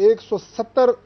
170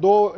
2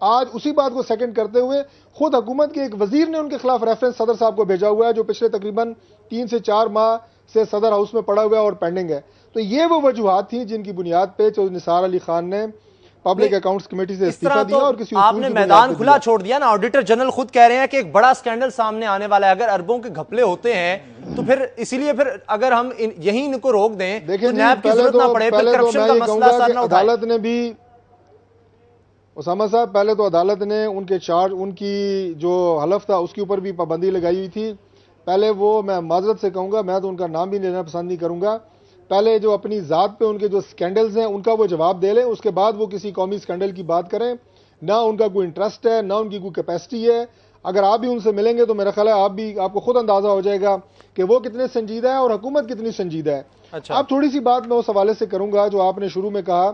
آج اسی بات کو سیکنڈ کرتے ہوئے خود حکومت کے ایک وزیر نے ان کے خلاف ریفرنس صدر صاحب کو بھیجا ہوا ہے، جو پچھلے تقریباً 3 سے 4 ماہ سے صدر ہاؤس میں پڑا ہوا ہے اور پینڈنگ ہے. تو یہ وہ وجوہات تھیں جن کی بنیاد پہ چودھری نثار علی خان نے پبلک اکاؤنٹس کمیٹی سے استعفیٰ دیا اور کسی آپ نے میدان کھلا چھوڑ دیا نا. آڈیٹر جنرل خود کہہ رہے ہیں کہ ایک بڑا سکینڈل سامنے آنے والا ہے. اگر اربوں کے گھپلے ہوتے ہیں تو پھر اسی لیے پھر اگر ہم یہیں ان کو روک دیں تو نیب کی ضرورت نہ پڑے، پھر کرپشن کا مسئلہ سر نہ اٹھائے. عدالت نے بھی اسامہ صاحب، پہلے تو عدالت نے ان کے چارج، ان کی جو حلف تھا اس کے اوپر بھی پابندی لگائی ہوئی تھی. پہلے وہ، میں معذرت سے کہوں گا، میں تو ان کا نام بھی لینا پسند نہیں کروں گا، پہلے جو اپنی ذات پہ ان کے جو سکینڈلز ہیں ان کا وہ جواب دے لیں، اس کے بعد وہ کسی قومی سکینڈل کی بات کریں. نہ ان کا کوئی انٹرسٹ ہے، نہ ان کی کوئی کیپیسٹی ہے. اگر آپ بھی ان سے ملیں گے تو میرا خیال ہے آپ کو خود اندازہ ہو جائے گا کہ وہ کتنے سنجیدہ ہے اور حکومت کتنی سنجیدہ ہے. اب تھوڑی سی بات میں اس حوالے سے کروں گا جو آپ نے شروع میں کہا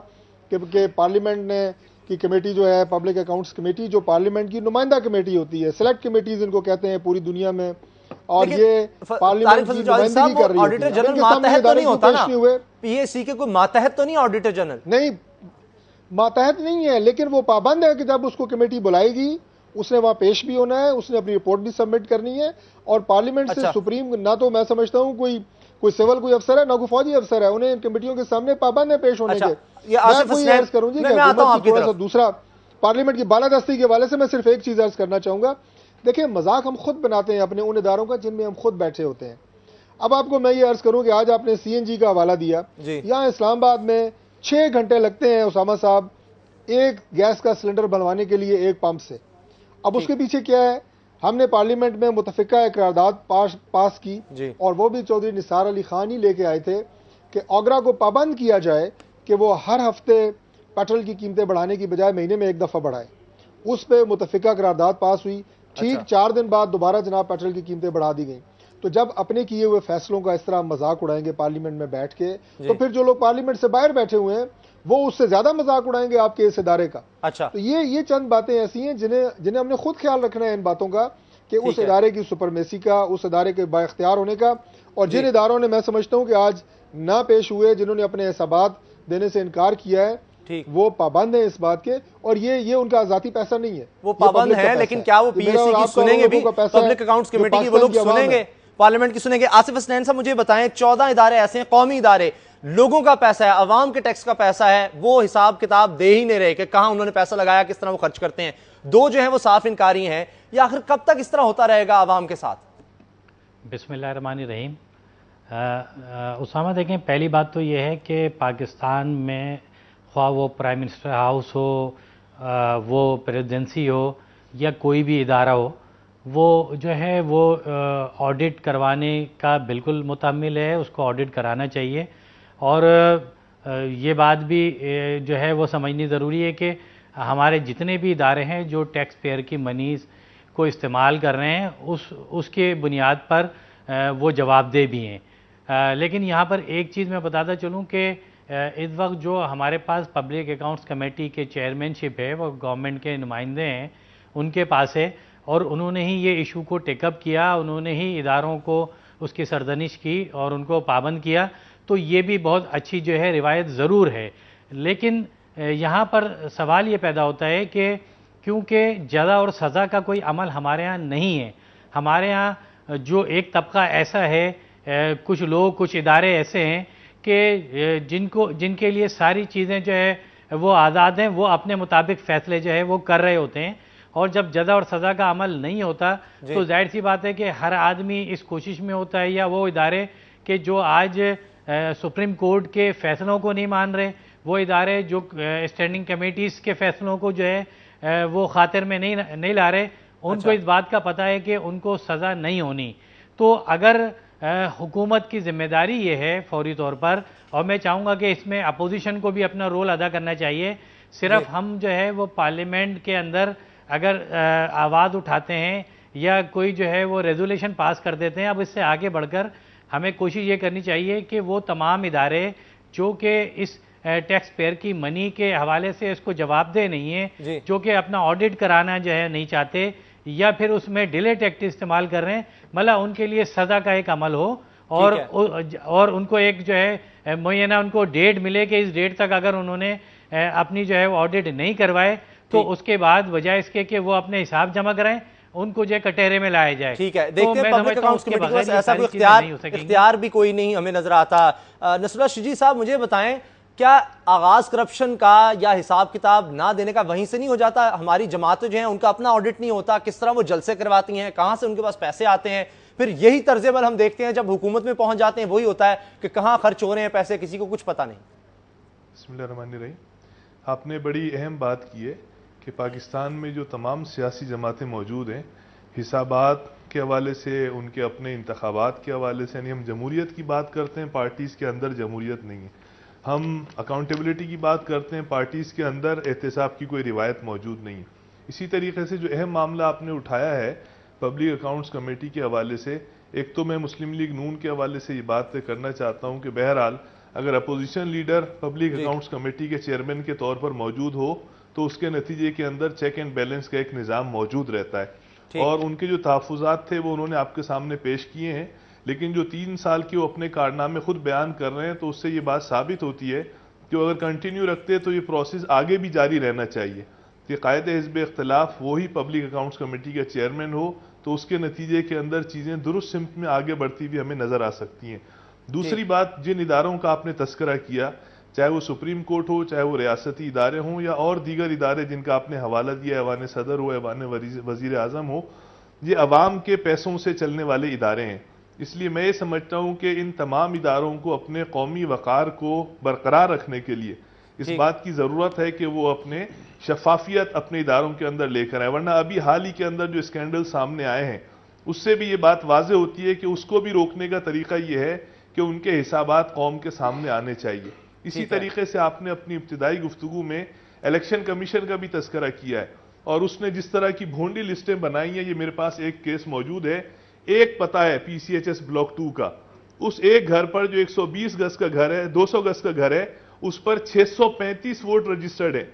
کہ پارلیمنٹ نے کی کمیٹی جو ہے پبلک اکاؤنٹس کمیٹی، جو پارلیمنٹ کی نمائندہ کمیٹی ہوتی ہے، سلیکٹ کمیٹیز ان کو کہتے ہیں پوری دنیا میں، اور یہ پارلیمنٹ کی نمائندگی کر رہی ہے. آڈیٹر جنرل ماتحت تو نہیں ہوتا نا، پی اے سی کے کوئی ماتحت تو نہیں آڈیٹر جنرل؟ نہیں، ماتحت نہیں ہے، لیکن وہ پابند ہے کہ جب اس کو کمیٹی بلائے گی اس نے وہاں پیش بھی ہونا ہے، اس نے اپنی رپورٹ بھی سبمٹ کرنی ہے. اور پارلیمنٹ سے سپریم، نہ تو میں سمجھتا ہوں کوئی سول کوئی افسر ہے، نہ کوئی فوجی افسر ہے، انہیں ان کمیٹیوں کے سامنے پابند ہے پیش ہونے کے. میں کوئی عرض کروں جی کہ حکومت کی تھوڑا سا دوسرا پارلیمنٹ کی بالادستی کے حوالے سے میں صرف ایک چیز عرض کرنا چاہوں گا. دیکھیں، مذاق ہم خود بناتے ہیں اپنے ان اداروں کا جن میں ہم خود بیٹھے ہوتے ہیں. اب آپ کو میں یہ عرض کروں کہ آج آپ نے سی این جی کا حوالہ دیا، یہاں اسلام آباد میں 6 گھنٹے لگتے ہیں اسامہ صاحب ایک گیس کا سلنڈر بنوانے کے لیے ایک پمپ سے. اب اس کے پیچھے کیا ہے؟ ہم نے پارلیمنٹ میں متفقہ قرارداد پاس کی، اور وہ بھی چودھری نثار علی خان ہی لے کے آئے تھے کہ اوگرا کو پابند کیا جائے کہ وہ ہر ہفتے پیٹرول کی قیمتیں بڑھانے کی بجائے مہینے میں ایک دفعہ بڑھائے. اس پہ متفقہ قرارداد پاس ہوئی. ٹھیک 4 دن بعد دوبارہ جناب پیٹرول کی قیمتیں بڑھا دی گئیں. تو جب اپنے کیے ہوئے فیصلوں کا اس طرح مذاق اڑائیں گے پارلیمنٹ میں بیٹھ کے، تو پھر جو لوگ پارلیمنٹ سے باہر بیٹھے ہوئے ہیں وہ اس سے زیادہ مذاق اڑائیں گے آپ کے اس ادارے کا. تو یہ چند باتیں ایسی ہیں جنہیں ہم نے خود خیال رکھنا ہے ان باتوں کا، کہ اس ادارے کی سپرمیسی کا، اس ادارے کے با اختیار ہونے کا. اور جن اداروں نے، میں سمجھتا ہوں کہ آج نہ پیش ہوئے، جنہوں نے اپنے حسابات دینے سے انکار کیا ہے، وہ پابند ہیں اس بات کے. اور یہ ان کا ذاتی پیسہ نہیں ہے، وہ پابند ہے. لیکن کیا وہ پی ایس سی کی سنیں گے بھی؟ پبلک اکاؤنٹس کمیٹی کی وہ لوگ سنیں گے، پارلیمنٹ کی سنیں گے؟ آصف حسنین صاحب مجھے بتائیں، 14 ادارے ایسے ہیں، قومی ادارے، لوگوں کا پیسہ ہے، عوام کے ٹیکس کا پیسہ ہے، وہ حساب کتاب دے ہی نہیں رہے کہ کہاں انہوں نے پیسہ لگایا، کس طرح وہ خرچ کرتے ہیں. 2 جو ہیں وہ صاف انکاری ہیں. یہ آخر کب تک اس طرح ہوتا رہے گا عوام کے ساتھ؟ بسم اللہ الرحمن الرحیم. اسامہ دیکھیں، پہلی بات تو یہ ہے کہ پاکستان میں خواہ وہ پرائم منسٹر ہاؤس ہو، وہ پریزیڈنسی ہو، یا کوئی بھی ادارہ ہو، وہ جو ہے وہ آڈٹ کروانے کا بالکل متحمل ہے، اس کو آڈٹ کرانا چاہیے. اور یہ بات بھی جو ہے وہ سمجھنی ضروری ہے کہ ہمارے جتنے بھی ادارے ہیں جو ٹیکس پیئر کی منیز کو استعمال کر رہے ہیں، اس کے بنیاد پر وہ جواب دہ بھی ہیں. لیکن یہاں پر ایک چیز میں بتاتا چلوں کہ اس وقت جو ہمارے پاس پبلک اکاؤنٹس کمیٹی کے چیئرمین شپ ہے، وہ گورنمنٹ کے نمائندے ہیں، ان کے پاس ہے، اور انہوں نے ہی یہ ایشو کو ٹیک اپ کیا، انہوں نے ہی اداروں کو اس کی سرزنش کی اور ان کو پابند کیا. تو یہ بھی بہت اچھی جو ہے روایت ضرور ہے. لیکن یہاں پر سوال یہ پیدا ہوتا ہے کہ کیونکہ جزا اور سزا کا کوئی عمل ہمارے ہاں نہیں ہے، ہمارے ہاں جو ایک طبقہ ایسا ہے، کچھ لوگ، کچھ ادارے ایسے ہیں کہ جن کے لیے ساری چیزیں جو ہے وہ آزاد ہیں، وہ اپنے مطابق فیصلے جو ہے وہ کر رہے ہوتے ہیں. اور جب جزا اور سزا کا عمل نہیں ہوتا تو ظاہر سی بات ہے کہ ہر آدمی اس کوشش میں ہوتا ہے، یا وہ ادارے کہ جو آج سپریم کورٹ کے فیصلوں کو نہیں مان رہے، وہ ادارے جو اسٹینڈنگ کمیٹیز کے فیصلوں کو جو ہے وہ خاطر میں نہیں لا رہے، ان کو اس بات کا پتہ ہے کہ ان کو سزا نہیں ہونی. تو اگر حکومت کی ذمہ داری یہ ہے فوری طور پر، اور میں چاہوں گا کہ اس میں اپوزیشن کو بھی اپنا رول ادا کرنا چاہیے. صرف ہم جو ہے وہ پارلیمنٹ کے اندر اگر آواز اٹھاتے ہیں یا کوئی جو ہے وہ ریزولیشن پاس کر دیتے ہیں، اب اس سے آگے بڑھ کر ہمیں کوشش یہ کرنی چاہیے کہ وہ تمام ادارے جو کہ اس ٹیکس پیئر کی منی کے حوالے سے اس کو جواب دہ نہیں ہیں، جو کہ اپنا آڈٹ کرانا جو ہے نہیں چاہتے، یا پھر اس میں ڈیلے ٹیکٹک استعمال کر رہے ہیں، مطلب ان کے لیے سزا کا ایک عمل ہو، اور ان کو ایک جو ہے معینہ ان کو ڈیٹ ملے کہ اس ڈیٹ تک اگر انہوں نے اپنی جو ہے وہ آڈٹ نہیں کروائے تو اس کے بعد بجائے اس کے کہ وہ اپنے حساب جمع کرائیں ان کو جو کٹہرے میں لایا جائے. ٹھیک ہے, دیکھتے ہیں پبلک اکاؤنٹس کمیٹی کو ایسا کوئی اختیار بھی کوئی نہیں ہمیں نظر آتا. نصر اللہ شجیع صاحب مجھے بتائیں, کیا آغاز کرپشن کا یا حساب کتاب نہ دینے کا وہیں سے نہیں ہو جاتا؟ ہماری جماعتیں جو ہیں ان کا اپنا آڈٹ نہیں ہوتا, کس طرح وہ جلسے کرواتی ہیں, کہاں سے ان کے پاس پیسے آتے ہیں, پھر یہی طرز عمل ہم دیکھتے ہیں جب حکومت میں پہنچ جاتے ہیں وہی ہوتا ہے کہ کہاں خرچ ہو رہے ہیں پیسے, کسی کو کچھ پتہ نہیں. بسم اللہ الرحمن الرحیم. آپ نے بڑی اہم بات کی ہے کہ پاکستان میں جو تمام سیاسی جماعتیں موجود ہیں, حسابات کے حوالے سے, ان کے اپنے انتخابات کے حوالے سے, یعنی ہم جمہوریت کی بات کرتے ہیں, پارٹیز کے اندر جمہوریت نہیں ہے. ہم اکاؤنٹیبلٹی کی بات کرتے ہیں, پارٹیز کے اندر احتساب کی کوئی روایت موجود نہیں ہے. اسی طریقے سے جو اہم معاملہ آپ نے اٹھایا ہے پبلک اکاؤنٹس کمیٹی کے حوالے سے, ایک تو میں مسلم لیگ نون کے حوالے سے یہ بات کرنا چاہتا ہوں کہ بہرحال اگر opposition leader public accounts committee کے چیئرمین کے طور پر موجود ہو تو اس کے نتیجے کے اندر چیک اینڈ بیلنس کا ایک نظام موجود رہتا ہے, اور ان کے جو تحفظات تھے وہ انہوں نے آپ کے سامنے پیش کیے ہیں. لیکن جو 3 سال کے وہ اپنے کارنامے خود بیان کر رہے ہیں تو اس سے یہ بات ثابت ہوتی ہے کہ اگر کنٹینیو رکھتے تو یہ پروسیس آگے بھی جاری رہنا چاہیے کہ قائد حزب اختلاف وہی پبلک اکاؤنٹس کمیٹی کا چیئرمین ہو تو اس کے نتیجے کے اندر چیزیں درست سمت میں آگے بڑھتی ہوئی ہمیں نظر آ سکتی ہیں. دوسری بات, جن اداروں کا آپ نے تذکرہ کیا, چاہے وہ سپریم کورٹ ہو, چاہے وہ ریاستی ادارے ہوں یا اور دیگر ادارے جن کا آپ نے حوالہ دیا, ایوان صدر ہو, ایوان وزیر اعظم ہو, یہ عوام کے پیسوں سے چلنے والے ادارے ہیں. اس لیے میں یہ سمجھتا ہوں کہ ان تمام اداروں کو اپنے قومی وقار کو برقرار رکھنے کے لیے اس بات کی ضرورت ہے کہ وہ اپنے شفافیت اپنے اداروں کے اندر لے کر آئیں, ورنہ ابھی حال ہی کے اندر جو اسکینڈل سامنے آئے ہیں اس سے بھی یہ بات واضح ہوتی ہے کہ اس کو بھی روکنے کا طریقہ یہ ہے کہ ان کے حسابات قوم کے سامنے آنے چاہیے. اسی طریقے سے آپ نے اپنی ابتدائی گفتگو میں الیکشن کمیشن کا بھی تذکرہ کیا ہے, اور اس نے جس طرح کی بھونڈی لسٹیں بنائی ہیں, یہ میرے پاس ایک کیس موجود ہے, ایک پتہ ہے پی سی ایچ ایس بلاک 2 کا, اس ایک گھر پر جو 120 گز کا گھر ہے, 200 گز کا گھر ہے, اس پر 635 ووٹ رجسٹرڈ ہے.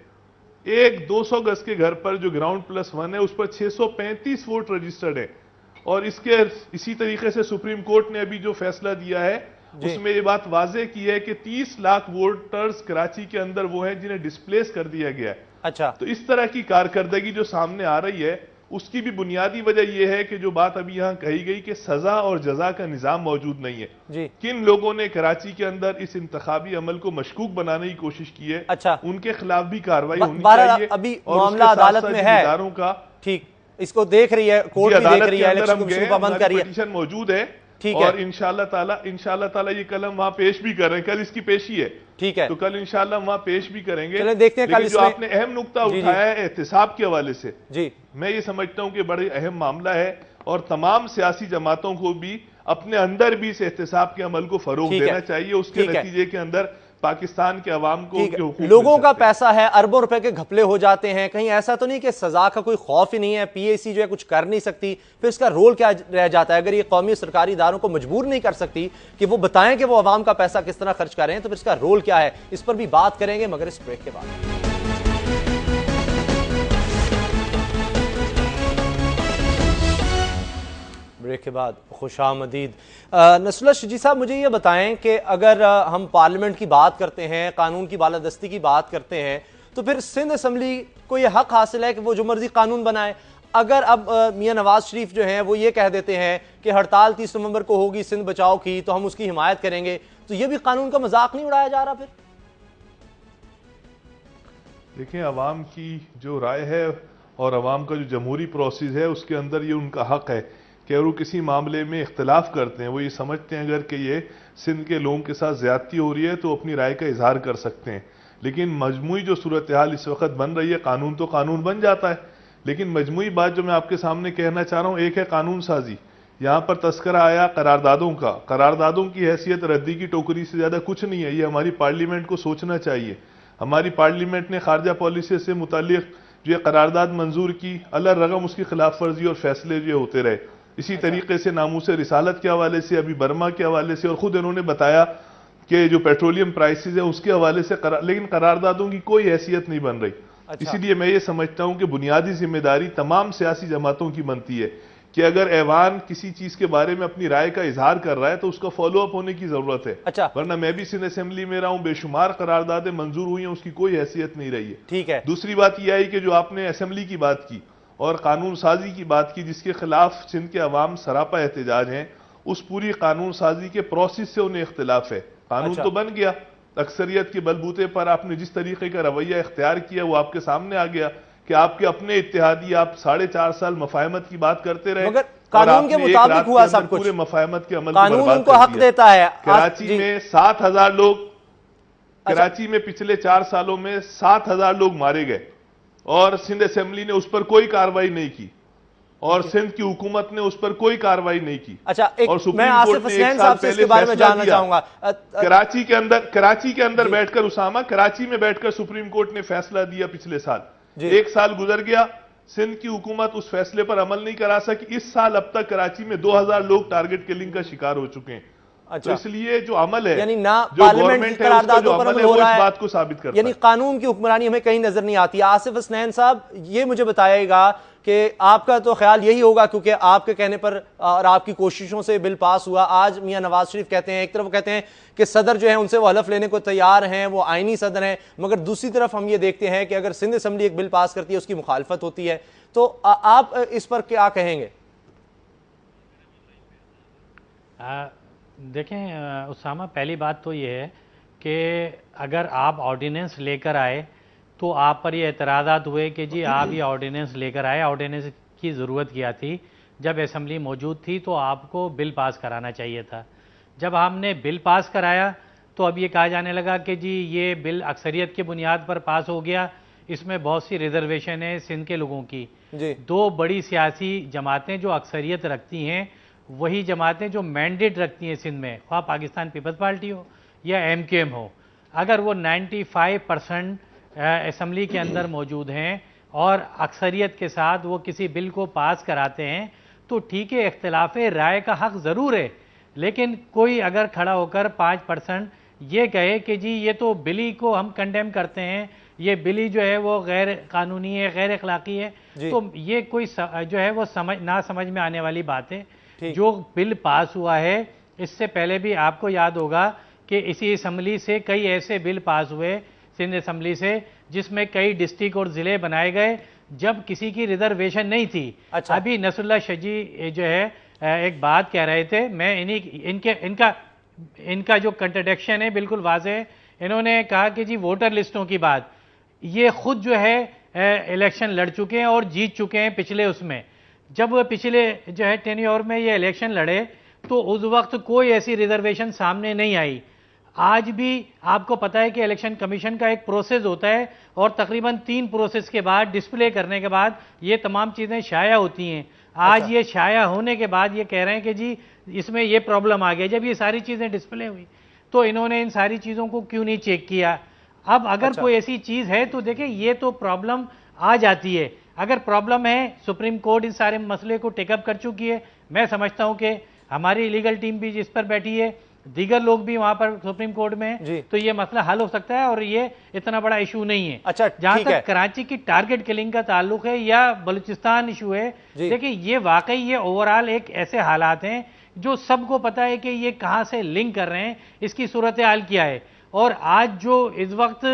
ایک 200 گز کے گھر پر جو گراؤنڈ پلس 1 ہے اس پر 635 ووٹ رجسٹرڈ ہے. اور اسی طریقے سے سپریم کورٹ نے ابھی جو فیصلہ دیا ہے اس میں یہ بات واضح کی ہے کہ 30 لاکھ ووٹرز کراچی کے اندر وہ ہیں جنہیں ڈسپلیس کر دیا گیا ہے. اچھا, تو اس طرح کی کارکردگی جو سامنے آ رہی ہے اس کی بھی بنیادی وجہ یہ ہے کہ جو بات ابھی یہاں کہی گئی کہ سزا اور جزا کا نظام موجود نہیں ہے. جی, کن لوگوں نے کراچی کے اندر اس انتخابی عمل کو مشکوک بنانے کی کوشش کی ہے, اچھا, ان کے خلاف بھی کارروائی ہونی چاہیے. ابھی معاملہ عدالت میں ہے, اداروں کا ٹھیک, اس کو دیکھ رہی ہے کورٹ بھی دیکھ رہی ہے, الیکشن کمیشن پابند کر رہی ہے, پٹیشن موجود ہے, ٹھیک ہے, اور انشاءاللہ تعالی یہ کل ہم وہاں پیش بھی کر رہے ہیں. کل اس کی پیشی ہے, ٹھیک ہے, تو کل انشاءاللہ ہم وہاں پیش بھی کریں گے. چلیں دیکھتے ہیں کل اس جو میں آپ نے اہم نقطہ اٹھایا ہے احتساب کے حوالے سے, جی, میں یہ سمجھتا ہوں کہ بڑے اہم معاملہ ہے, اور تمام سیاسی جماعتوں کو بھی اپنے اندر بھی اس احتساب کے عمل کو فروغ دینا چاہیے. اس کے نتیجے کے اندر پاکستان کے عوام کو لوگوں کا پیسہ ہے, اربوں روپے کے گھپلے ہو جاتے ہیں, کہیں ایسا تو نہیں کہ سزا کا کوئی خوف ہی نہیں ہے, پی اے سی جو ہے کچھ کر نہیں سکتی, پھر اس کا رول کیا رہ جاتا ہے؟ اگر یہ قومی سرکاری اداروں کو مجبور نہیں کر سکتی کہ وہ بتائیں کہ وہ عوام کا پیسہ کس طرح خرچ کر رہے ہیں, تو پھر اس کا رول کیا ہے؟ اس پر بھی بات کریں گے مگر اس بریک کے بعد. بریک کے بعد خوش آمدید. نصر اللہ شجیع صاحب مجھے یہ بتائیں کہ اگر ہم پارلیمنٹ کی بات کرتے ہیں, قانون کی بالادستی کی بات کرتے ہیں, تو پھر سندھ اسمبلی کو یہ حق حاصل ہے کہ وہ جو مرضی قانون بنائے. اگر اب میاں نواز شریف جو ہیں وہ یہ کہہ دیتے ہیں کہ ہڑتال 30 نومبر کو ہوگی سندھ بچاؤ کی, تو ہم اس کی حمایت کریں گے, تو یہ بھی قانون کا مذاق نہیں اڑایا جا رہا؟ پھر دیکھیں, عوام کی جو رائے ہے اور عوام کا جو جمہوری پروسیس ہے اس کے اندر یہ ان کا حق ہے کہ اگر وہ کسی معاملے میں اختلاف کرتے ہیں, وہ یہ سمجھتے ہیں اگر کہ یہ سندھ کے لوگوں کے ساتھ زیادتی ہو رہی ہے تو اپنی رائے کا اظہار کر سکتے ہیں. لیکن مجموعی جو صورتحال اس وقت بن رہی ہے, قانون تو قانون بن جاتا ہے, لیکن مجموعی بات جو میں آپ کے سامنے کہنا چاہ رہا ہوں, ایک ہے قانون سازی. یہاں پر تذکرہ آیا قراردادوں کا, قراردادوں کی حیثیت ردی کی ٹوکری سے زیادہ کچھ نہیں ہے. یہ ہماری پارلیمنٹ کو سوچنا چاہیے. ہماری پارلیمنٹ نے خارجہ پالیسی سے متعلق جو قرارداد منظور کی, اللہ رغم اس کی خلاف ورزی اور فیصلے جو ہوتے رہے. اسی طریقے سے ناموس رسالت کے حوالے سے, ابھی برما کے حوالے سے, اور خود انہوں نے بتایا کہ جو پیٹرولیم پرائسز ہیں اس کے حوالے سے, لیکن قراردادوں کی کوئی حیثیت نہیں بن رہی. اسی لیے میں یہ سمجھتا ہوں کہ بنیادی ذمہ داری تمام سیاسی جماعتوں کی بنتی ہے کہ اگر ایوان کسی چیز کے بارے میں اپنی رائے کا اظہار کر رہا ہے تو اس کا فالو اپ ہونے کی ضرورت ہے. اچھا ورنہ میں بھی سندھ اسمبلی میں رہا ہوں, بے شمار قراردادیں منظور ہوئی ہیں, اس کی کوئی حیثیت نہیں رہی ہے. ٹھیک ہے. دوسری بات یہ آئی کہ جو آپ نے اسمبلی کی بات کی اور قانون سازی کی بات کی جس کے خلاف سندھ کے عوام سراپا احتجاج ہیں, اس پوری قانون سازی کے پروسیس سے انہیں اختلاف ہے. قانون تو بن گیا, اکثریت کے بلبوتے پر آپ نے جس طریقے کا رویہ اختیار کیا وہ آپ کے سامنے آ گیا کہ آپ کے اپنے اتحادی آپ 4.5 سال مفاہمت کی بات کرتے رہے, مگر قانون کے مطابق ہوا سب کچھ, پورے مفاہمت کے عمل قانون ان کو حق دیتا ہے. کراچی میں 7,000 لوگ, کراچی میں پچھلے 4 سالوں میں 7,000 لوگ مارے گئے اور سندھ اسمبلی نے اس پر کوئی کارروائی نہیں کی اور سندھ کی حکومت نے اس پر کوئی کارروائی نہیں کی. اچھا اور میں آصف حسنین صاحب سے اس کے بارے میں جاننا چاہوں گا. کراچی کے اندر بیٹھ کر اسامہ, کراچی میں بیٹھ کر سپریم کورٹ نے فیصلہ دیا پچھلے سال, 1 سال گزر گیا, سندھ کی حکومت اس فیصلے پر عمل نہیں کرا سکی. اس سال اب تک کراچی میں 2,000 لوگ ٹارگٹ کلنگ کا شکار ہو چکے ہیں. تو اس لیے جو عمل ہے, یعنی نہ جو پارلیمنٹ کی قراردادوں پر عمل ہو رہا ہے, اس بات کو ثابت کرتا ہے, یعنی قانون کی حکمرانی ہمیں کہیں نظر نہیں آتی. آصف حسنین صاحب یہ مجھے بتائے گا کہ آپ کا تو خیال یہی ہوگا کیونکہ آپ کے کہنے پر اور آپ کی کوششوں سے بل پاس ہوا. آج میاں نواز شریف کہتے ہیں, ایک طرف کہتے ہیں کہ صدر جو ہیں ان سے وہ حلف لینے کو تیار ہیں, وہ آئینی صدر ہیں, مگر دوسری طرف ہم یہ دیکھتے ہیں کہ اگر سندھ اسمبلی ایک بل پاس کرتی ہے اس کی مخالفت ہوتی ہے. تو آپ اس پر کیا کہیں گے؟ دیکھیں اسامہ, پہلی بات تو یہ ہے کہ اگر آپ آرڈیننس لے کر آئے تو آپ پر یہ اعتراضات ہوئے کہ جی آپ یہ آرڈیننس لے کر آئے, آرڈیننس کی ضرورت کیا تھی, جب اسمبلی موجود تھی تو آپ کو بل پاس کرانا چاہیے تھا. جب ہم نے بل پاس کرایا تو اب یہ کہا جانے لگا کہ جی یہ بل اکثریت کی بنیاد پر پاس ہو گیا, اس میں بہت سی ریزرویشن ہیں سندھ کے لوگوں کی. 2 بڑی سیاسی جماعتیں جو اکثریت رکھتی ہیں وہی جماعتیں جو مینڈیٹ رکھتی ہیں سندھ میں, خواہ پاکستان پیپلز پارٹی ہو یا MKM ہو, اگر وہ 95% اسمبلی کے اندر موجود ہیں اور اکثریت کے ساتھ وہ کسی بل کو پاس کراتے ہیں تو ٹھیک ہے, اختلاف رائے کا حق ضرور ہے, لیکن کوئی اگر کھڑا ہو کر 5% یہ کہے کہ جی یہ تو بلی کو ہم کنڈیم کرتے ہیں, یہ بلی جو ہے وہ غیر قانونی ہے, غیر اخلاقی ہے, تو یہ کوئی جو ہے وہ نہ سمجھ میں آنے والی بات ہے. جو بل پاس ہوا ہے اس سے پہلے بھی آپ کو یاد ہوگا کہ اسی اسمبلی سے کئی ایسے بل پاس ہوئے سندھ اسمبلی سے جس میں کئی ڈسٹرکٹ اور ضلع بنائے گئے جب کسی کی ریزرویشن نہیں تھی. ابھی نصر اللہ شجی جو ہے ایک بات کہہ رہے تھے, میں ان کا جو کنٹرڈکشن ہے بالکل واضح ہے. انہوں نے کہا کہ جی ووٹر لسٹوں کی بات, یہ خود جو ہے الیکشن لڑ چکے ہیں اور جیت چکے ہیں پچھلے اس میں. جب وہ پچھلے جو ہے ٹینیور میں یہ الیکشن لڑے تو اس وقت کوئی ایسی ریزرویشن سامنے نہیں آئی. آج بھی آپ کو پتا ہے کہ الیکشن کمیشن کا ایک پروسیس ہوتا ہے اور تقریباً 3 پروسیس کے بعد ڈسپلے کرنے کے بعد یہ تمام چیزیں شائع ہوتی ہیں. آج یہ شائع ہونے کے بعد یہ کہہ رہے ہیں کہ جی اس میں یہ پرابلم آ گیا. جب یہ ساری چیزیں ڈسپلے ہوئی تو انہوں نے ان ساری چیزوں کو کیوں نہیں چیک کیا؟ اب اگر کوئی ایسی چیز ہے تو دیکھیں یہ تو پرابلم آ جاتی ہے. اگر پرابلم ہے, سپریم کورٹ اس سارے مسئلے کو ٹیک اپ کر چکی ہے. میں سمجھتا ہوں کہ ہماری لیگل ٹیم بھی جس پر بیٹھی ہے, دیگر لوگ بھی وہاں پر سپریم کورٹ میں ہیں, تو یہ مسئلہ حل ہو سکتا ہے اور یہ اتنا بڑا ایشو نہیں ہے. جہاں تک کراچی کی ٹارگٹ کلنگ کا تعلق ہے یا بلوچستان ایشو ہے, دیکھیں یہ واقعی یہ اوورال ایک ایسے حالات ہیں جو سب کو پتا ہے کہ یہ کہاں سے لنک کر رہے ہیں, اس کی صورتحال کیا ہے. اور آج جو اس وقت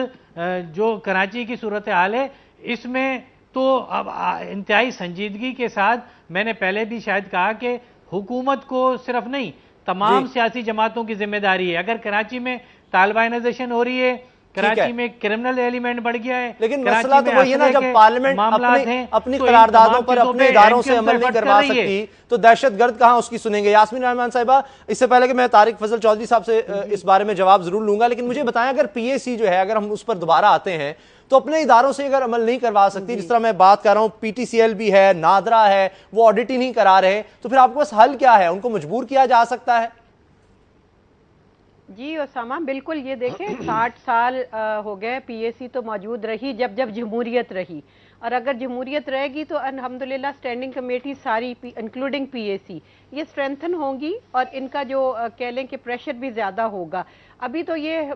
جو کراچی کی صورتحال ہے اس میں تو اب انتہائی سنجیدگی کے ساتھ, میں نے پہلے بھی شاید کہا کہ حکومت کو صرف نہیں تمام سیاسی جماعتوں کی ذمہ داری ہے. اگر کراچی میں طالبانائزیشن ہو رہی ہے, کراچی میں کرمنل ایلیمنٹ بڑھ گیا ہے, لیکن مسئلہ تو وہی ہے نا, جب پارلیمنٹ اپنی قراردادوں پر اپنے اداروں سے عمل نہیں کروا سکتی تو دہشت گرد کہاں اس کی سنیں گے. یاسمین رحمان صاحبہ, اس سے پہلے کہ میں طارق فضل چودھری صاحب سے اس بارے میں جواب ضرور لوں گا, لیکن مجھے بتائیں اگر PAC جو ہے اگر ہم اس پر دوبارہ آتے ہیں تو اپنے اداروں سے اگر عمل نہیں کروا سکتی, جس طرح میں بات کر رہا ہوں PTCL بھی ہے, نادرا ہے, وہ آڈٹ ہی نہیں کرا رہے, تو پھر آپ کے پاس حل کیا ہے؟ ان کو مجبور کیا جا سکتا ہے؟ جی اسامہ, بالکل. یہ دیکھیں 60 سال ہو گئے PAC تو موجود رہی جب جمہوریت رہی, اور اگر جمہوریت رہے گی تو الحمدللہ اسٹینڈنگ کمیٹی ساری انکلوڈنگ PAC یہ اسٹرینتھن ہوں گی اور ان کا جو کہہ لیں کہ پریشر بھی زیادہ ہوگا. ابھی تو یہ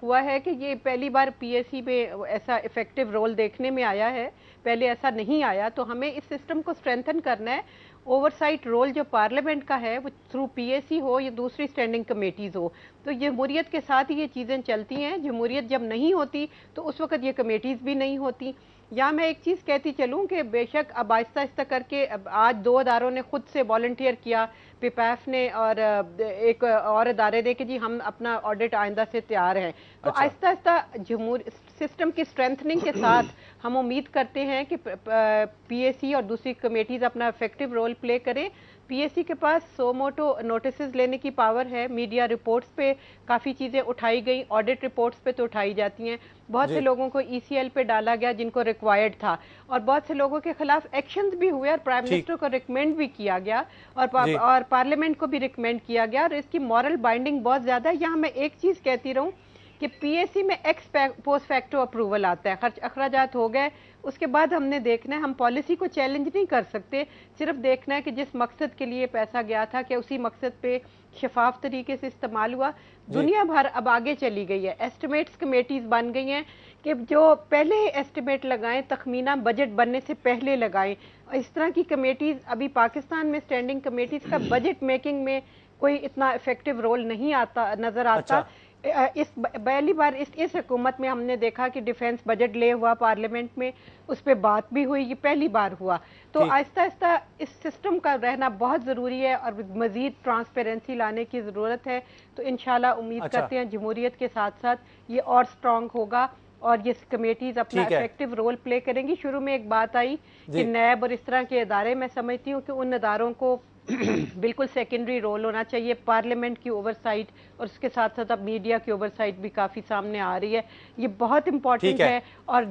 ہوا ہے کہ یہ پہلی بار PAC میں ایسا افیکٹو رول دیکھنے میں آیا ہے, پہلے ایسا نہیں آیا, تو ہمیں اس سسٹم کو اسٹرینتھن کرنا ہے. اوور سائٹ رول جو پارلیمنٹ کا ہے وہ تھرو PAC ہو یا دوسری اسٹینڈنگ کمیٹیز ہو, تو جمہوریت کے ساتھ یہ چیزیں چلتی ہیں. جمہوریت جب نہیں ہوتی تو اس وقت یہ کمیٹیز بھی نہیں ہوتی. یا میں ایک چیز کہتی چلوں کہ بے شک اب آہستہ آہستہ کر کے آج 2 اداروں نے خود سے والنٹیئر کیا, PPAF نے اور ایک اور ادارے نے, کہ جی ہم اپنا آڈٹ آئندہ سے تیار ہیں. تو آہستہ آہستہ سسٹم کی اسٹرینتھننگ کے ساتھ ہم امید کرتے ہیں کہ PAC اور دوسری کمیٹیز اپنا افیکٹو رول پلے کریں. PAC کے پاس سو موٹو نوٹسز لینے کی پاور ہے. میڈیا رپورٹس پہ کافی چیزیں اٹھائی گئی, آڈٹ رپورٹس پہ تو اٹھائی جاتی ہیں. بہت سے لوگوں کو ECL پہ ڈالا گیا جن کو ریکوائرڈ تھا, اور بہت سے لوگوں کے خلاف ایکشنز بھی ہوئے اور پرائم منسٹر کو ریکمینڈ بھی کیا گیا اور پارلیمنٹ کو بھی ریکمینڈ کیا گیا, اور اس کی مورل بائنڈنگ بہت زیادہ ہے. یہاں میں ایک چیز کہتی رہوں کہ PAC میں ایکس پوسٹ فیکٹو اپروول آتا ہے, خرچ اخراجات ہو گئے, اس کے بعد ہم نے دیکھنا ہے, ہم پالیسی کو چیلنج نہیں کر سکتے, صرف دیکھنا ہے کہ جس مقصد کے لیے پیسہ گیا تھا کہ اسی مقصد پہ شفاف طریقے سے استعمال ہوا. دنیا بھر اب آگے چلی گئی ہے, ایسٹیمیٹس کمیٹیز بن گئی ہیں کہ جو پہلے ایسٹیمیٹ لگائیں تخمینہ بجٹ بننے سے پہلے لگائیں. اس طرح کی کمیٹیز ابھی پاکستان میں اسٹینڈنگ کمیٹیز کا بجٹ میکنگ میں کوئی اتنا افیکٹو رول نہیں آتا نظر آتا. اس پہلی بار اس حکومت میں ہم نے دیکھا کہ ڈیفنس بجٹ لے ہوا پارلیمنٹ میں, اس پہ بات بھی ہوئی, یہ پہلی بار ہوا. تو آہستہ آہستہ اس سسٹم کا رہنا بہت ضروری ہے اور مزید ٹرانسپیرنسی لانے کی ضرورت ہے. تو انشاءاللہ امید کرتے ہیں جمہوریت کے ساتھ ساتھ یہ اور سٹرونگ ہوگا اور یہ کمیٹیز اپنا افیکٹو رول پلے کریں گی. شروع میں ایک بات آئی کہ نیب اور اس طرح کے ادارے, میں سمجھتی ہوں کہ ان اداروں کو بالکل سیکنڈری رول ہونا چاہیے. پارلیمنٹ کی اوور سائٹ اور اس کے ساتھ ساتھ اب میڈیا کی اوور سائٹ بھی کافی سامنے آ رہی ہے, یہ بہت امپورٹنٹ ہے. اور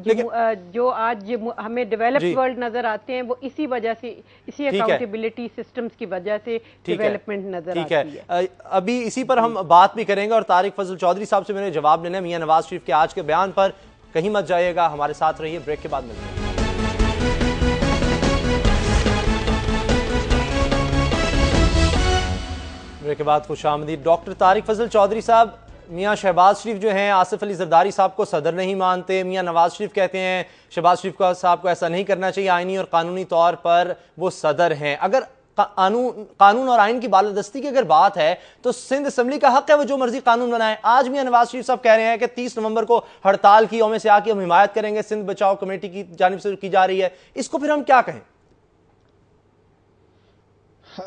جو آج ہمیں ڈیولپڈ ورلڈ نظر آتے ہیں وہ اسی وجہ سے, اسی اکاؤنٹیبلٹی سسٹمز کی وجہ سے ڈیولپمنٹ نظر آتی ہے. ابھی اسی پر ہم بات بھی کریں گے, اور طارق فضل چودھری صاحب سے میں نے جواب لینا ہے میاں نواز شریف کے آج کے بیان پر. کہیں مت جائیے گا, ہمارے ساتھ رہیے, بریک کے بعد ملتے ہیں. بریک کے بعد خوش آمدید. ڈاکٹر طارق فضل چودھری صاحب, میاں شہباز شریف جو ہیں آصف علی زرداری صاحب کو صدر نہیں مانتے, میاں نواز شریف کہتے ہیں شہباز شریف صاحب کو ایسا نہیں کرنا چاہیے, آئینی اور قانونی طور پر وہ صدر ہیں. اگر قانون اور آئین کی بالادستی کی اگر بات ہے تو سندھ اسمبلی کا حق ہے وہ جو مرضی قانون بنائے. آج میاں نواز شریف صاحب کہہ رہے ہیں کہ 30 نومبر کو ہڑتال کی یوم سیاہ کی ہم حمایت کریں گے, سندھ بچاؤ کمیٹی کی جانب سے کی جا رہی ہے, اس کو پھر ہم کیا کہیں؟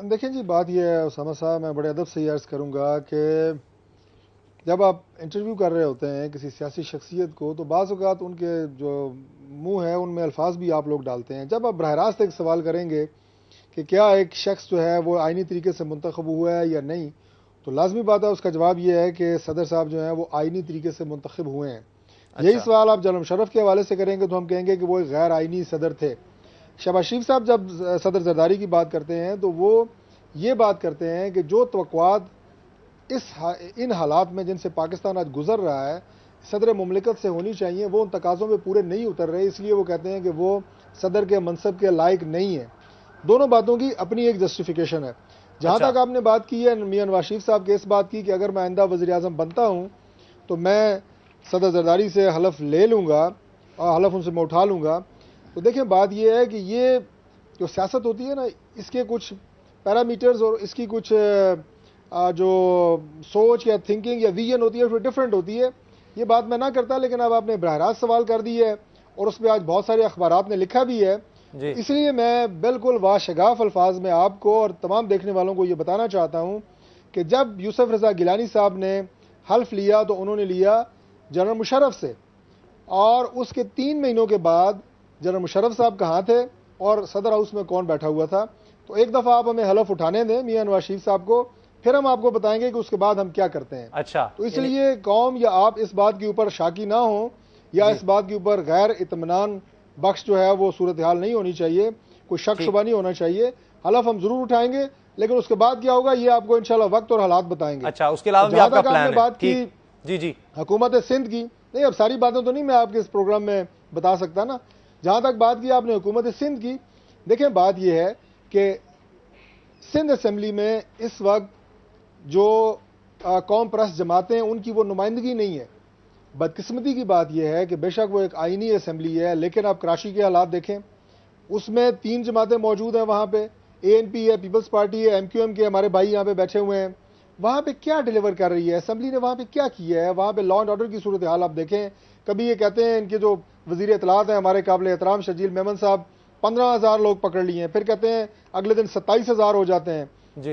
دیکھیں جی, بات یہ ہے اسامہ صاحب, میں بڑے ادب سے یہ عرض کروں گا کہ جب آپ انٹرویو کر رہے ہوتے ہیں کسی سیاسی شخصیت کو تو بعض اوقات ان کے جو منہ ہے ان میں الفاظ بھی آپ لوگ ڈالتے ہیں. جب آپ براہ راست ایک سوال کریں گے کہ کیا ایک شخص جو ہے وہ آئینی طریقے سے منتخب ہوا ہے یا نہیں, تو لازمی بات ہے اس کا جواب یہ ہے کہ صدر صاحب جو ہیں وہ آئینی طریقے سے منتخب ہوئے ہیں. یہی سوال آپ جنرل مشرف کے حوالے سے کریں گے تو ہم کہیں گے کہ وہ ایک غیر آئینی صدر تھے. شہباز شریف صاحب جب صدر زرداری کی بات کرتے ہیں تو وہ یہ بات کرتے ہیں کہ جو توقعات ان حالات میں جن سے پاکستان آج گزر رہا ہے صدر مملکت سے ہونی چاہیے وہ ان تقاضوں پہ پورے نہیں اتر رہے, اس لیے وہ کہتے ہیں کہ وہ صدر کے منصب کے لائق نہیں ہیں. دونوں باتوں کی اپنی ایک جسٹیفیکیشن ہے. جہاں تک آپ نے بات کی ہے میاں نواز شریف صاحب کے اس بات کی کہ اگر میں آئندہ وزیر اعظم بنتا ہوں تو میں صدر زرداری سے حلف لے لوں گا اور حلف ان سے میں اٹھا لوں گا, تو دیکھیں بات یہ ہے کہ یہ جو سیاست ہوتی ہے نا اس کے کچھ پیرامیٹرز اور اس کی کچھ جو سوچ یا تھنکنگ یا ویژن ہوتی ہے وہ ڈفرینٹ ہوتی ہے. یہ بات میں نہ کرتا, لیکن اب آپ نے براہ راست سوال کر دی ہے اور اس پہ آج بہت سارے اخبارات نے لکھا بھی ہے, اس لیے میں بالکل واشگاف الفاظ میں آپ کو اور تمام دیکھنے والوں کو یہ بتانا چاہتا ہوں کہ جب یوسف رضا گیلانی صاحب نے حلف لیا تو انہوں نے لیا جنرل مشرف سے, اور اس کے 3 مہینوں کے بعد جنرل مشرف صاحب کہاں تھے اور صدر ہاؤس میں کون بیٹھا ہوا تھا. تو ایک دفعہ آپ ہمیں حلف اٹھانے دیں میاں نواز شریف صاحب کو, پھر ہم آپ کو بتائیں گے کہ اس کے بعد ہم کیا کرتے ہیں. اچھا, تو اس لیے قوم یا آپ اس بات کے اوپر شاکی نہ ہوں یا اس بات کے اوپر غیر اطمینان بخش جو ہے وہ صورتحال نہیں ہونی چاہیے, کوئی شک شبہ نہیں ہونا چاہیے. حلف ہم ضرور اٹھائیں گے لیکن اس کے بعد کیا ہوگا یہ آپ کو انشاءاللہ وقت اور حالات بتائیں گے. اچھا, اس کے علاوہ بھی آپ کا پلان ہے. بات کی جی حکومت سندھ کی, نہیں اب ساری باتیں تو نہیں میں آپ کے اس پروگرام میں بتا سکتا نا, جہاں تک بات کی آپ نے حکومت سندھ کی، دیکھیں بات یہ ہے کہ سندھ اسمبلی میں اس وقت جو قوم پرست جماعتیں ہیں ان کی وہ نمائندگی نہیں ہے. بدقسمتی کی بات یہ ہے کہ بے شک وہ ایک آئینی اسمبلی ہے، لیکن آپ کراچی کے حالات دیکھیں، اس میں 3 جماعتیں موجود ہیں. وہاں پہ ANP ہے، پیپلز پارٹی ہے، MQM کے ہمارے بھائی یہاں پہ بیٹھے ہوئے ہیں. وہاں پہ کیا ڈیلیور کر رہی ہے اسمبلی نے؟ وہاں پہ کیا کیا ہے؟ وہاں پہ لا اینڈ آرڈر کی صورتحال آپ دیکھیں. کبھی یہ کہتے ہیں ان کے جو وزیر اطلاعات ہیں ہمارے قابل احترام شرجیل میمن صاحب، 15,000 لوگ پکڑ لیے ہیں، پھر کہتے ہیں اگلے دن 27,000 ہو جاتے ہیں.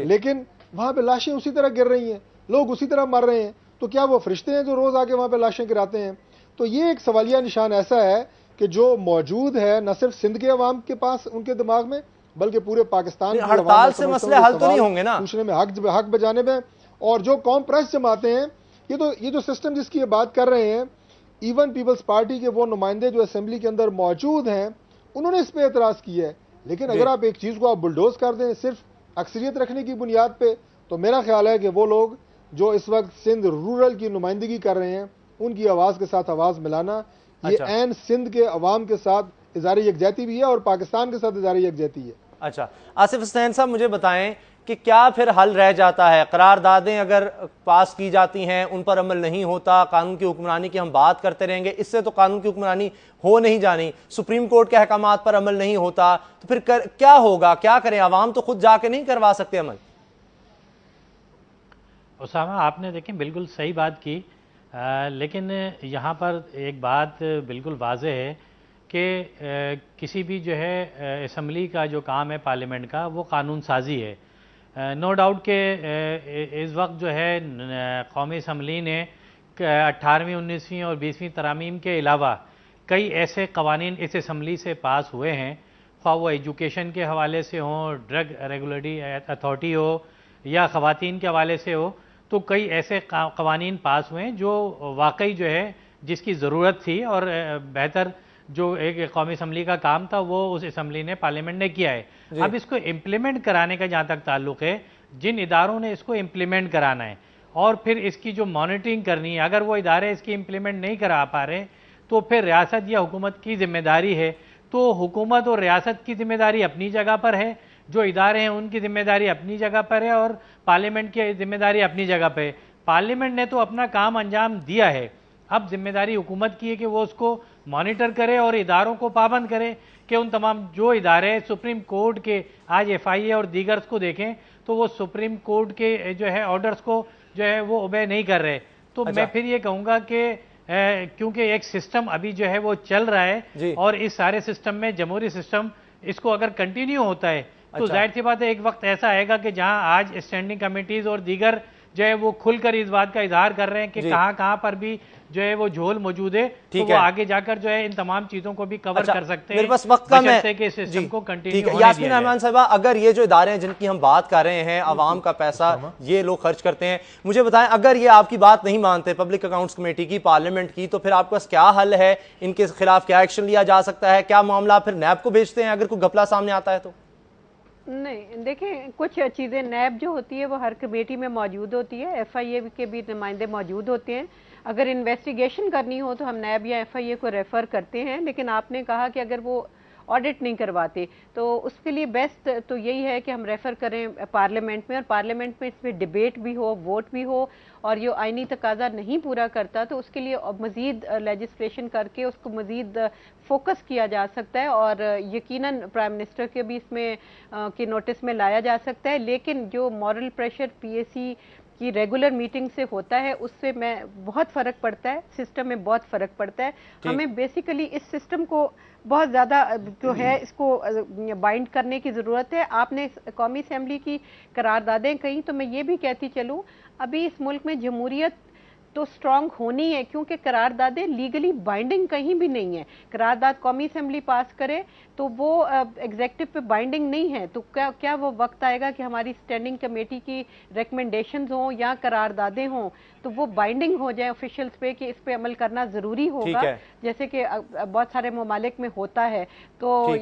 لیکن وہاں پہ لاشیں اسی طرح گر رہی ہیں، لوگ اسی طرح مر رہے ہیں. تو کیا وہ فرشتے ہیں جو روز آ کے وہاں پہ لاشیں گراتے ہیں؟ تو یہ ایک سوالیہ نشان ایسا ہے کہ جو موجود ہے نہ صرف سندھ کے عوام کے پاس ان کے دماغ میں، بلکہ پورے پاکستان کی ہڑتال سے مسئلے حل تو نہیں ہوں گے نا؟ پوچھنے میں حق بجانب ہے. اور جو قوم پرست جماعتیں ہیں، یہ جو سسٹم جس کی یہ بات کر رہے ہیں، ایون پیپلز پارٹی کے وہ نمائندے جو اسمبلی کے اندر موجود ہیں انہوں نے اس پہ اعتراض کیا ہے. لیکن اگر آپ ایک چیز کو آپ بلڈوز کر دیں صرف اکثریت رکھنے کی بنیاد پہ، تو میرا خیال ہے کہ وہ لوگ جو اس وقت سندھ رورل کی نمائندگی کر رہے ہیں ان کی آواز کے ساتھ آواز ملانا یہ عین سندھ کے عوام کے ساتھ اظہار یکجہتی بھی ہے اور پاکستان کے ساتھ اظہار یکجہتی ہے. اچھا آصف حسین صاحب مجھے بتائیں کہ کیا پھر حل رہ جاتا ہے؟ قراردادیں اگر پاس کی جاتی ہیں ان پر عمل نہیں ہوتا، قانون کی حکمرانی کی ہم بات کرتے رہیں گے، اس سے تو قانون کی حکمرانی ہو نہیں جانی. سپریم کورٹ کے احکامات پر عمل نہیں ہوتا تو پھر کیا ہوگا؟ کیا کریں؟ عوام تو خود جا کے نہیں کروا سکتے عمل. اسامہ آپ نے دیکھیں بالکل صحیح بات کی، لیکن یہاں پر ایک بات بالکل واضح ہے کہ کسی بھی جو ہے اسمبلی کا جو کام ہے پارلیمنٹ کا وہ قانون سازی ہے. نو ڈاؤٹ کہ اس وقت جو ہے قومی اسمبلی نے 18ویں 19ویں اور 20ویں ترامیم کے علاوہ کئی ایسے قوانین اس اسمبلی سے پاس ہوئے ہیں، خواہ وہ ایجوکیشن کے حوالے سے ہوں، ڈرگ ریگولیٹری اتھارٹی ہو یا خواتین کے حوالے سے ہو. تو کئی ایسے قوانین پاس ہوئے ہیں جو واقعی جو ہے جس کی ضرورت تھی اور بہتر جو ایک قومی اسمبلی کا کام تھا وہ اس اسمبلی نے پارلیمنٹ نے کیا ہے. اب اس کو امپلیمنٹ کرانے کا جہاں تک تعلق ہے، جن اداروں نے اس کو امپلیمنٹ کرانا ہے اور پھر اس کی جو مانیٹرنگ کرنی ہے، اگر وہ ادارے اس کی امپلیمنٹ نہیں کرا پا رہے تو پھر ریاست یا حکومت کی ذمہ داری ہے. تو حکومت اور ریاست کی ذمہ داری اپنی جگہ پر ہے، جو ادارے ہیں ان کی ذمہ داری اپنی جگہ پر ہے اور پارلیمنٹ کی ذمہ داری اپنی جگہ پہ ہے. پارلیمنٹ نے تو اپنا کام انجام دیا ہے، اب ذمہ داری حکومت کی ہے کہ وہ اس کو مانیٹر کرے اور اداروں کو پابند کرے کہ ان تمام جو ادارے سپریم کورٹ کے آج FIA اور دیگرز کو دیکھیں تو وہ سپریم کورٹ کے جو ہے آرڈرز کو جو ہے وہ اوبے نہیں کر رہے. تو میں پھر یہ کہوں گا کہ کیونکہ ایک سسٹم ابھی جو ہے وہ چل رہا ہے اور اس سارے سسٹم میں جمہوری سسٹم اس کو اگر کنٹینیو ہوتا ہے تو ظاہر سی بات ہے ایک وقت ایسا آئے گا کہ جہاں آج اسٹینڈنگ کمیٹیز اور دیگر جو ہے وہ کھل کر اس بات کا اظہار کر رہے ہیں کہ کہاں پر بھی جو ہے وہ جھول موجود ہے تو وہ آگے جا کر جو ہے ان تمام چیزوں کو بھی کور کر سکتے ہیں. میرے پاس وقت کم ہے کہ سسٹم کو کنٹینیو ہونے دیا جائے. یاسمین رحمان صاحبہ، اگر یہ جو ادارے ہیں جن کی ہم بات کر رہے ہیں، عوام کا پیسہ یہ لوگ خرچ کرتے ہیں، مجھے بتائیں اگر یہ آپ کی بات نہیں مانتے پبلک اکاؤنٹس کمیٹی کی، پارلیمنٹ کی، تو پھر آپ کے پاس کیا حل ہے؟ ان کے خلاف کیا ایکشن لیا جا سکتا ہے؟ کیا معاملہ پھر نیب کو بھیجتے ہیں اگر کوئی گھپلہ سامنے آتا ہے تو؟ نہیں دیکھیں، کچھ چیزیں نیب جو ہوتی ہے وہ ہر کمیٹی میں موجود ہوتی ہے، FIA کے بھی نمائندے موجود ہوتے ہیں. اگر انویسٹیگیشن کرنی ہو تو ہم نیب یا FIA کو ریفر کرتے ہیں. لیکن آپ نے کہا کہ اگر وہ آڈٹ نہیں کرواتے تو اس کے لیے بیسٹ تو یہی ہے کہ ہم ریفر کریں پارلیمنٹ میں، اور پارلیمنٹ میں اس پہ ڈیبیٹ بھی ہو، ووٹ بھی ہو، اور یہ آئینی تقاضا نہیں پورا کرتا تو اس کے لیے مزید لیجسلیشن کر کے اس کو مزید فوکس کیا جا سکتا ہے اور یقیناً پرائم منسٹر کے بھی اس میں کی نوٹس میں لایا جا سکتا ہے. لیکن جو مورل پریشر PAC کی ریگولر میٹنگ سے ہوتا ہے اس سے میں بہت فرق پڑتا ہے، سسٹم میں بہت فرق پڑتا ہے. ہمیں بیسیکلی اس سسٹم کو بہت زیادہ جو ہے اس کو بائنڈ کرنے کی ضرورت ہے. آپ نے قومی اسمبلی کی قراردادیں کہیں تو میں یہ بھی کہتی چلوں ابھی اس ملک میں جمہوریت تو سٹرونگ ہونی ہے کیونکہ قراردادیں لیگلی بائنڈنگ کہیں بھی نہیں ہیں. قرارداد قومی اسمبلی پاس کرے تو وہ ایگزیکٹو پہ بائنڈنگ نہیں ہے. تو کیا وہ وقت آئے گا کہ ہماری اسٹینڈنگ کمیٹی کی ریکمنڈیشنز ہوں یا قراردادیں ہوں تو وہ بائنڈنگ ہو جائیں آفیشلز پہ کہ اس پہ عمل کرنا ضروری ہوگا، جیسے کہ بہت سارے ممالک میں ہوتا ہے. تو